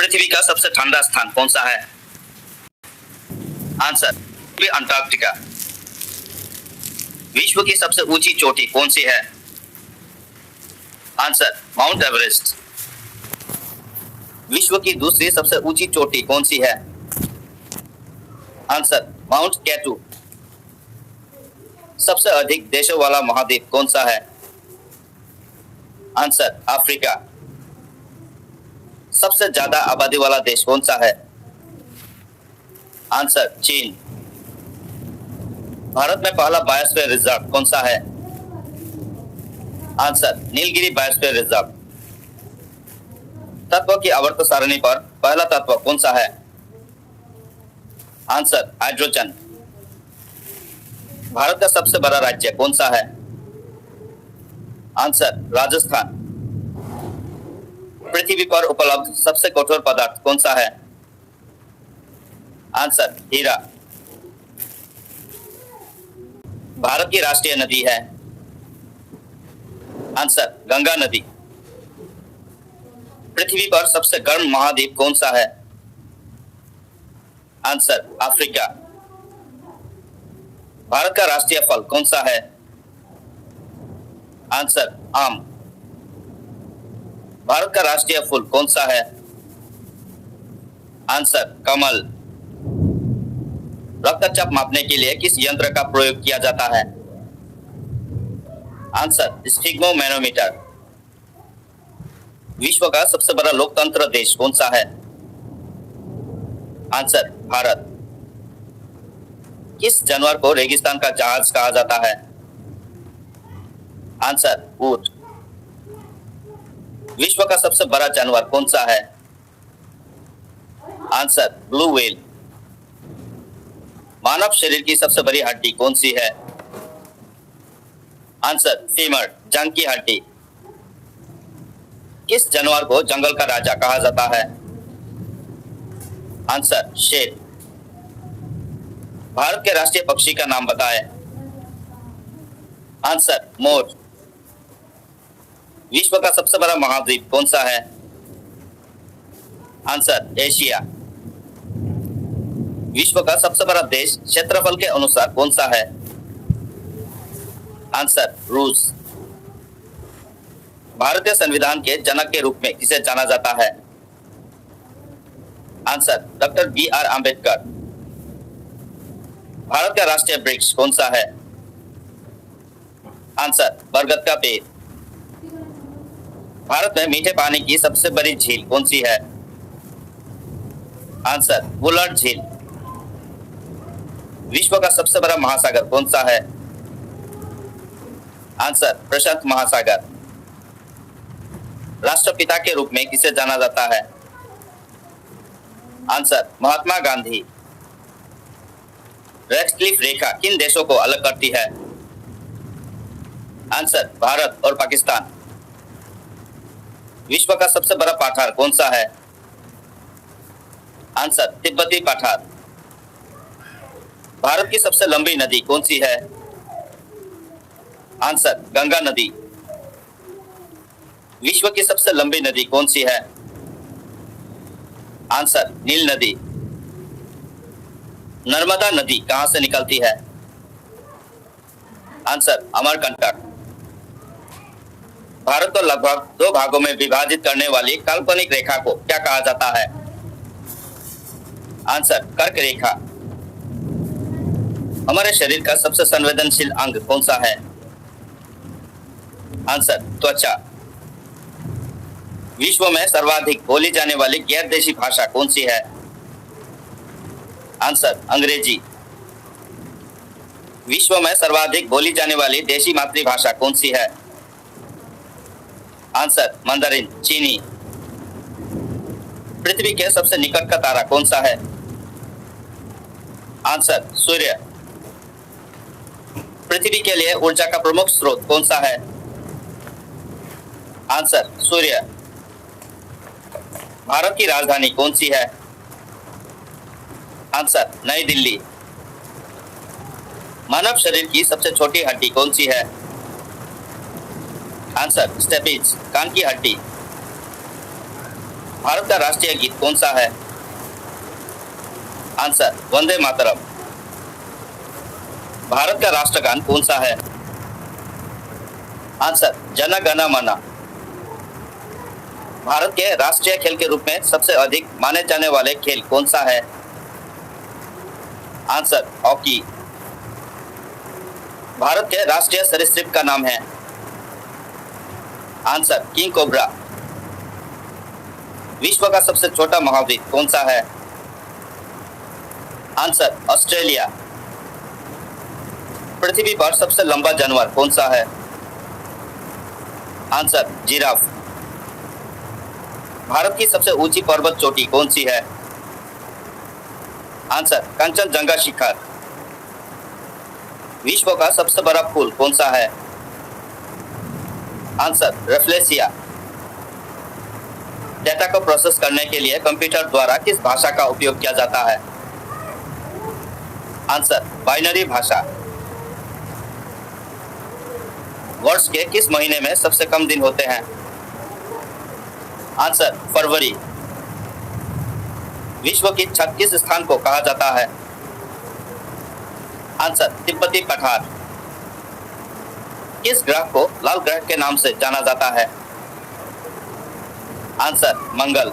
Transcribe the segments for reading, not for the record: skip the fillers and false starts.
पृथ्वी का सबसे ठंडा स्थान कौन सा है? Answer Antarctica. विश्व की सबसे ऊंची चोटी कौन सी है? Answer mount Everest. विश्व की दूसरी सबसे ऊंची चोटी कौन सी है? Answer mount K two. सबसे अधिक देशों वाला महाद्वीप कौन सा है? Answer Africa. सबसे ज्यादा आबादी वाला देश कौन सा है? आंसर चीन। भारत में पहला बायोस्फीयर रिजर्व कौन सा है? Answer Nilgiri biosphere reserve. तत्व की आवर्त सारणी पर पहला तत्व कौन सा है? Answer hydrogen. भारत का सबसे बड़ा राज्य कौन सा है? आंसर राजस्थान। पृथ्वी पर उपलब्ध सबसे कठोर पदार्थ कौन सा है? आंसर हीरा। भारत की राष्ट्रीय नदी है? आंसर गंगा नदी। पृथ्वी पर सबसे गर्म महाद्वीप कौन सा है? Answer Africa. भारत का राष्ट्रीय फल कौन सा है? आंसर आम। भारत का राष्ट्रीय फूल कौन सा है? आंसर कमल। रक्तचाप मापने के लिए किस यंत्र का प्रयोग किया जाता है? Answer sphygmomanometer. विश्व का सबसे बड़ा लोकतंत्र देश कौन सा है? आंसर भारत। किस जानवर को रेगिस्तान का जहाज कहा जाता है? आंसर ऊंट। विश्व का सबसे बड़ा जानवर कौन सा है? Answer blue whale. मानव शरीर की सबसे बड़ी हड्डी कौन सी है? आंसर फीमर, जांघ की हड्डी। किस जानवर को जंगल का राजा कहा जाता है? आंसर शेर। भारत के राष्ट्रीय पक्षी का नाम बताएं। Answer more. विश्व का सबसे बड़ा महाद्वीप कौन सा है? Answer Asia. विश्व का सबसे बड़ा देश क्षेत्रफल के अनुसार कौन सा है? आंसर रूस। भारतीय संविधान के जनक के रूप में किसे जाना जाता है? Answer doctor B R. Ambedkar. Bharat का राष्ट्रीय वृक्ष कौन सा है? आंसर बरगद का पेड़। भारत में मीठे पानी की सबसे बड़ी झील कौन सी है? आंसर वुलर्ड झील। विश्व का सबसे बड़ा महासागर कौन सा है? आंसर प्रशांत महासागर। राष्ट्रपिता के रूप में किसे जाना जाता है? आंसर महात्मा गांधी। रेडक्लिफ रेखा किन देशों को अलग करती है? आंसर भारत और पाकिस्तान। विश्व का सबसे बड़ा पठार कौन सा है? आंसर तिब्बती पठार। भारत की सबसे लंबी नदी कौन सी है? आंसर गंगा नदी। विश्व की सबसे लंबी नदी कौन सी है? आंसर नील नदी। नर्मदा नदी कहां से निकलती है? आंसर अमरकंटक। भारत को लगभग 2 भागों में विभाजित करने वाली काल्पनिक रेखा को क्या कहा जाता है? आंसर कर्क रेखा। हमारे शरीर का सबसे संवेदनशील अंग कौन सा है? आंसर त्वचा। विश्व में सर्वाधिक बोली जाने वाली गैर देशी भाषा कौन सी है? आंसर अंग्रेजी। विश्व में सर्वाधिक बोली जाने वाली देशी मातृभाषा कौन सी है? आंसर मंdarin, चीनी। पृथ्वी के सबसे निकट का तारा कौन सा है? आंसर सूर्य। पृथ्वी के लिए ऊर्जा का प्रमुख स्रोत कौन सा है? आंसर सूर्य। भारत की राजधानी कौन सी है? आंसर नई दिल्ली। मानव शरीर की सबसे छोटी हड्डी कौन सी है? आंसर स्टेपिज, कान की हड्डी। भारत का राष्ट्रीय गीत कौन सा है? आंसर वंदे मातरम। भारत का राष्ट्रगान कौन सा है? आंसर जन गण मन। भारत के राष्ट्रीय खेल के रूप में सबसे अधिक माने जाने वाले खेल कौन सा है? Answer hockey. भारत के राष्ट्रीय सरीसृप का नाम है? Answer king cobra. विश्व का सबसे छोटा महाद्वीप कौन सा है? Answer Australia. पृथ्वी पर सबसे लंबा जानवर कौन सा है? Answer giraffe. भारत की सबसे ऊंची पर्वत चोटी कौन सी है? आंसर कंचनजंगा शिखर। विश्व का सबसे बड़ा फूल कौन सा है? Answer rafflesia. डेटा को प्रोसेस करने के लिए कंप्यूटर द्वारा किस भाषा का उपयोग किया जाता है? आंसर बाइनरी भाषा। वर्ष के किस महीने में सबसे कम दिन होते हैं? आंसर फरवरी। विश्व की छत किस स्थान को कहा जाता है? आंसर तिब्बती पठार। किस ग्रह को लाल ग्रह के नाम से जाना जाता है? आंसर मंगल।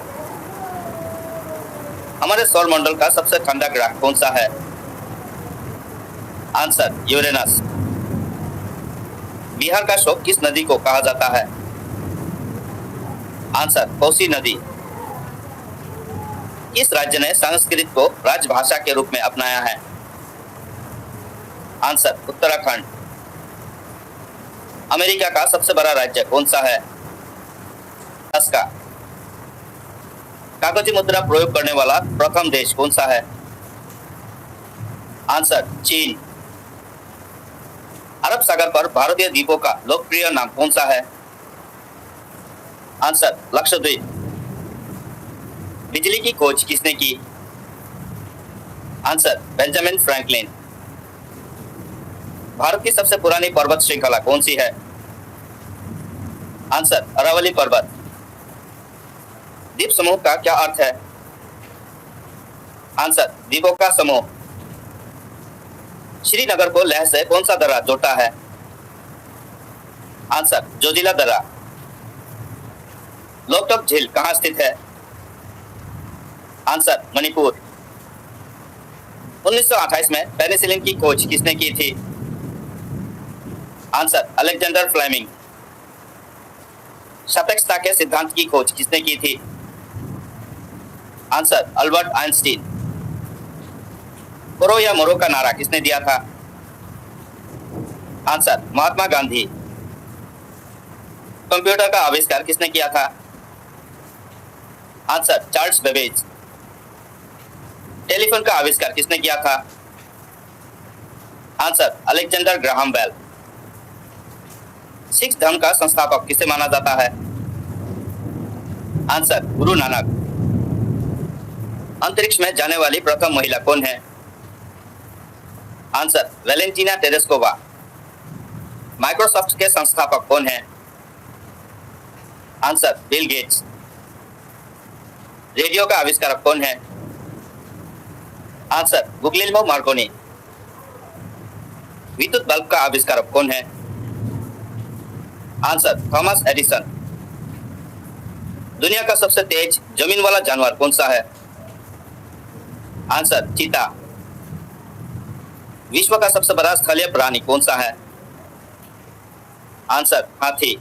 हमारे सौर मंडल का सबसे ठंडा ग्रह कौन सा है? Answer Uranus. बिहार का शोक किस नदी को कहा जाता है? आंसर कोसी नदी। किस राज्य ने संस्कृत को राजभाषा के रूप में अपनाया है? आंसर उत्तराखंड। अमेरिका का सबसे बड़ा राज्य कौन सा है? अलास्का। कागजी मुद्रा प्रयोग करने वाला प्रथम देश कौन सा है? आंसर चीन। अरब सागर पर भारतीय द्वीपों का लोकप्रिय नाम कौन सा है? आंसर लक्षद्वीप। बिजली की खोज किसने की? Answer Benjamin Franklin. भारत की सबसे पुरानी पर्वत श्रृंखला कौन सी है? आंसर अरावली पर्वत। द्वीप समूह का क्या अर्थ है? आंसर द्वीपों का समूह। श्रीनगर को लेह से कौन सा दर्रा जोड़ता है? आंसर जोजिला दर्रा। लोकटक झील कहां स्थित है? आंसर मणिपुर। 1928 में पेनिसिलिन की खोज किसने की थी? Answer Alexander Fleming. सापेक्षता के सिद्धांत की खोज किसने की थी? Answer Albert Einstein. करो या मरो का नारा किसने दिया था? आंसर महात्मा गांधी। कंप्यूटर का आविष्कार किसने किया था? Answer Charles Babbage. टेलीफोन का आविष्कार किसने किया था? Answer Alexander Graham Bell. Sikh धर्म का संस्थापक किसे माना जाता है? आंसर गुरु नानक। अंतरिक्ष में जाने वाली प्रथम महिला कौन है? Answer Valentina Tereshkova. माइक्रोसॉफ्ट के संस्थापक कौन है? Answer Bill Gates. रेडियो का आविष्कारक कौन है? Answer Guglielmo Markovnikov. विद्युत बल्ब का आविष्कारक कौन है? Answer Thomas Edison. दुनिया का सबसे तेज जमीन वाला जानवर कौन सा है? आंसर चीता। विश्व का सबसे बड़ा स्थलीय प्राणी कौन सा है? आंसर हाथी।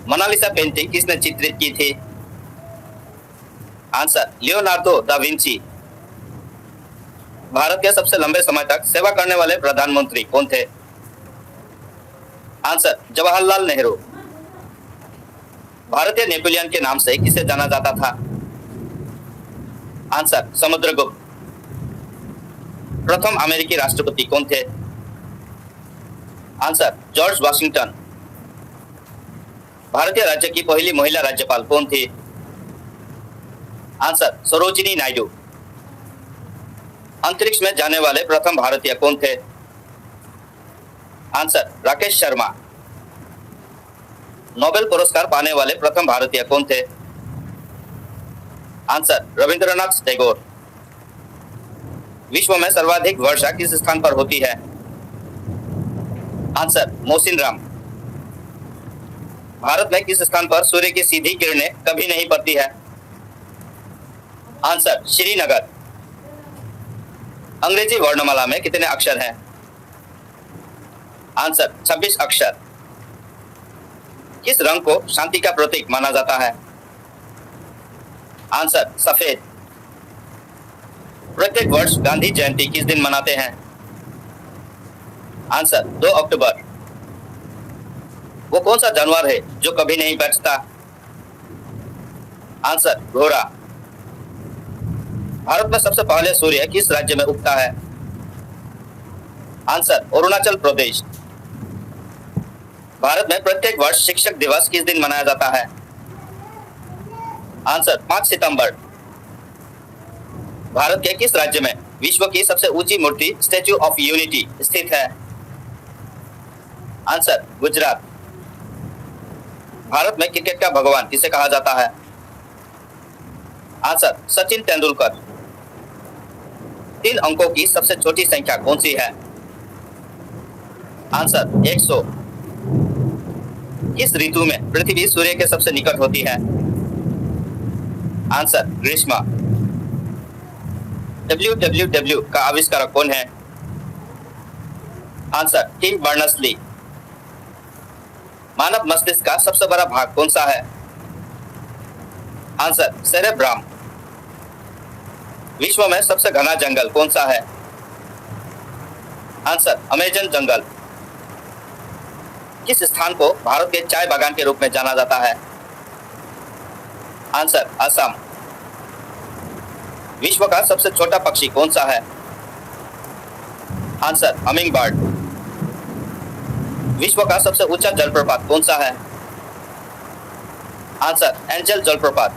मोनालिसा पेंटिंग किसने चित्रित की थी? Answer Leonardo da Vinci. Bharat के सबसे लंबे समय तक सेवा करने वाले प्रधानमंत्री कौन थे? आंसर जवाहरलाल नेहरू। भारतीय नेपोलियन के नाम से किसे जाना जाता था? आंसर समुद्रगुप्त। प्रथम अमेरिकी राष्ट्रपति कौन थे? Answer George Washington. भारतीय राज्य की पहली महिला राज्यपाल कौन थी? आंसर सरोजिनी नायडू। अंतरिक्ष में जाने वाले प्रथम भारतीय कौन थे? आंसर राकेश शर्मा। नोबेल पुरस्कार पाने वाले प्रथम भारतीय कौन थे? आंसर रविंद्रनाथ टैगोर। विश्व में सर्वाधिक वर्षा किस स्थान पर होती है? आंसर मोसिनराम। भारत में किस स्थान पर सूर्य की सीधी किरणें कभी नहीं पड़ती है? आंसर श्रीनगर। अंग्रेजी वर्णमाला में कितने अक्षर हैं? आंसर 26 अक्षर। किस रंग को शांति का प्रतीक माना जाता है? आंसर सफेद। प्रत्येक वर्ष गांधी जयंती किस दिन मनाते हैं? आंसर 2 अक्टूबर। वो कौन सा जानवर है जो कभी नहीं बैठता? आंसर घोड़ा। भारत में सबसे पहले सूर्य किस राज्य में उगता है? आंसर अरुणाचल प्रदेश। भारत में प्रत्येक वर्ष शिक्षक दिवस किस दिन मनाया जाता है? आंसर 5 सितंबर। भारत के किस राज्य में विश्व की सबसे ऊंची मूर्ति स्टैच्यू ऑफ यूनिटी स्थित है? आंसर गुजरात। भारत में क्रिकेट का भगवान किसे कहा जाता है? आंसर सचिन तेंदुलकर। 3 अंकों की सबसे छोटी संख्या कौन सी है? आंसर 100। किस ऋतु में पृथ्वी सूर्य के सबसे निकट होती है? आंसर ग्रीष्म। WWW का आविष्कारक कौन है? Answer Tim Berners-Lee. मानव मस्तिष्क का सबसे बड़ा भाग कौन सा है? Answer cerebrum. विश्व में सबसे घना जंगल कौन सा है? आंसर अमेजन जंगल। किस स्थान को भारत के चाय बागान के रूप में जाना जाता है? आंसर असम। विश्व का सबसे छोटा पक्षी कौन सा है? Answer humming bird. विश्व का सबसे ऊंचा जलप्रपात कौन सा है? आंसर एंजल जलप्रपात।